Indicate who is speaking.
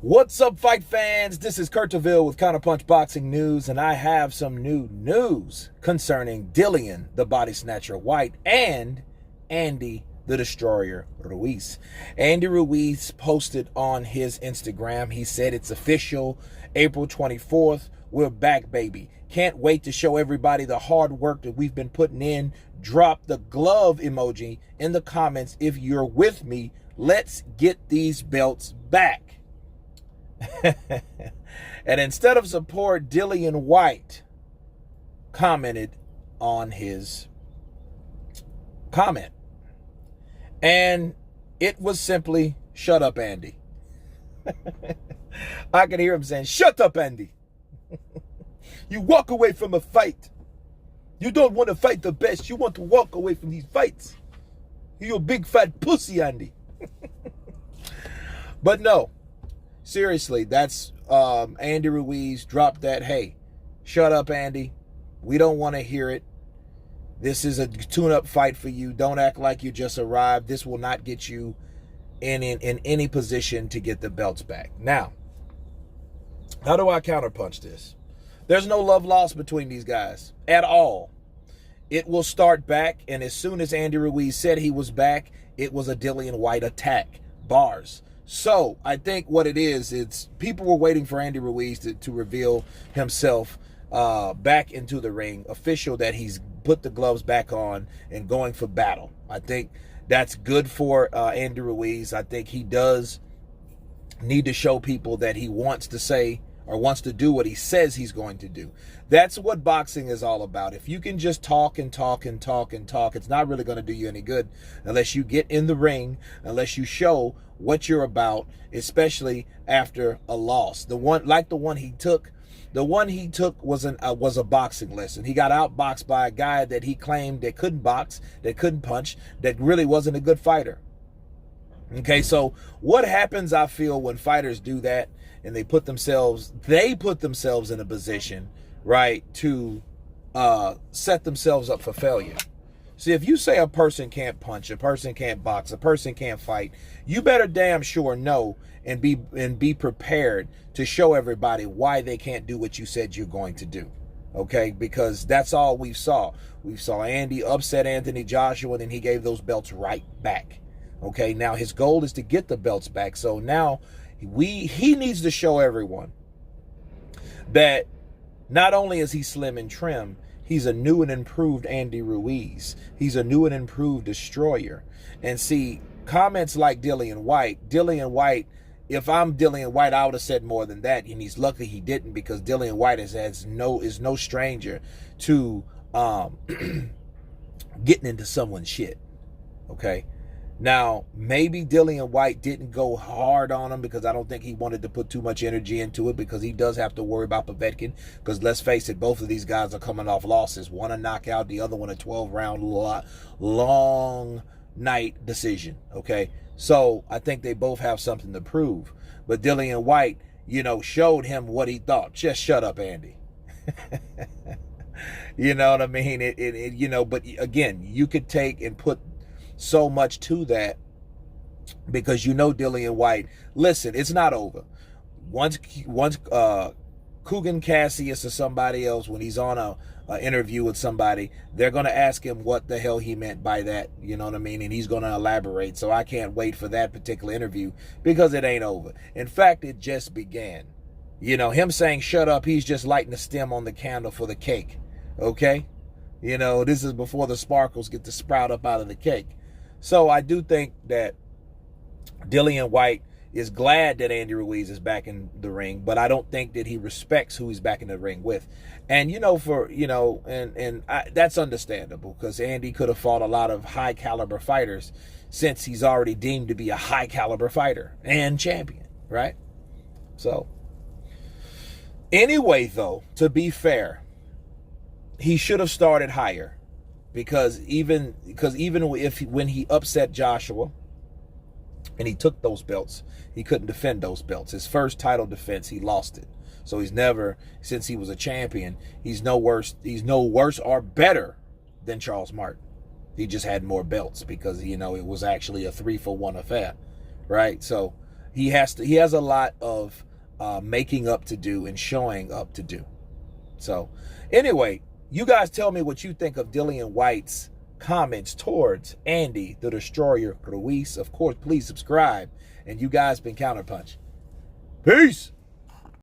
Speaker 1: What's up, fight fans? This is Kurt DeVille with Counterpunch Boxing News, and I have some new news concerning Dillian, the Body Snatcher Whyte, and Andy, the Destroyer Ruiz. Andy Ruiz posted on his Instagram. He said it's official, April 24th. We're back, baby. Can't wait to show everybody the hard work that we've been putting in. Drop the glove emoji in the comments if you're with me. Let's get these belts back. And instead of support, Dillian Whyte commented on his comment. And it was simply, shut up, Andy. I could hear him saying, shut up, Andy. You walk away from a fight. You don't want to fight the best. You want to walk away from these fights. You're a big fat pussy, Andy. But no. Seriously, that's Andy Ruiz dropped that. Hey, shut up, Andy. We don't want to hear it. This is a tune-up fight for you. Don't act like you just arrived. This will not get you in any position to get the belts back. Now, how do I counterpunch this? There's no love lost between these guys at all. It will start back, and as soon as Andy Ruiz said he was back, it was a Dillian Whyte attack. Bars. So I think what it is, it's people were waiting for Andy Ruiz to reveal himself back into the ring, official that he's put the gloves back on and going for battle. I think that's good for Andy Ruiz. I think he does need to show people that he wants to say or wants to do what he says he's going to do. That's what boxing is all about. If you can just talk and talk and talk and talk, it's not really going to do you any good unless you get in the ring, unless you show what you're about, especially after a loss. The one he took was a boxing lesson. He got outboxed by a guy that he claimed that couldn't box, that couldn't punch, that really wasn't a good fighter. Okay, so what happens, I feel, when fighters do that and they put themselves in a position, right, to set themselves up for failure. See, if you say a person can't punch, a person can't box, a person can't fight, you better damn sure know and be prepared to show everybody why they can't do what you said you're going to do. Okay, because that's all we saw. We saw Andy upset Anthony Joshua, and then he gave those belts right back. Okay, now his goal is to get the belts back. So now he needs to show everyone that not only is he slim and trim, he's a new and improved Andy Ruiz. He's a new and improved Destroyer. And see, comments like Dillian Whyte, if I'm Dillian Whyte, I would have said more than that. And he's lucky he didn't, because Dillian Whyte is no stranger to getting into someone's shit. Okay? Now, maybe Dillian Whyte didn't go hard on him because I don't think he wanted to put too much energy into it, because he does have to worry about Povetkin, because let's face it, both of these guys are coming off losses. One a knockout, the other one a 12-round long night decision, okay? So I think they both have something to prove. But Dillian Whyte, showed him what he thought. Just shut up, Andy. You know what I mean? But again, you could take and put so much to that, because Dillian Whyte, listen, it's not over. Once Kugan Cassius or somebody else, when he's on a interview with somebody, they're going to ask him what the hell he meant by that, you know what I mean? And he's going to elaborate. So I can't wait for that particular interview, because it ain't over. In fact, it just began. Him saying shut up, he's just lighting the stem on the candle for the cake, okay? This is before the sparkles get to sprout up out of the cake. So I do think that Dillian Whyte is glad that Andy Ruiz is back in the ring, but I don't think that he respects who he's back in the ring with. And that's understandable, because Andy could have fought a lot of high caliber fighters, since he's already deemed to be a high caliber fighter and champion, right? So anyway, though, to be fair, he should have started higher. Because even when he upset Joshua and he took those belts, he couldn't defend those belts. His first title defense, he lost it. So he's never, since he was a champion, he's no worse or better than Charles Martin. He just had more belts because, it was actually a 3-for-1 affair, right? So He has a lot of making up to do and showing up to do. So anyway, you guys tell me what you think of Dillian Whyte's comments towards Andy the Destroyer Ruiz. Of course, please subscribe. And you guys been Counterpunch. Peace.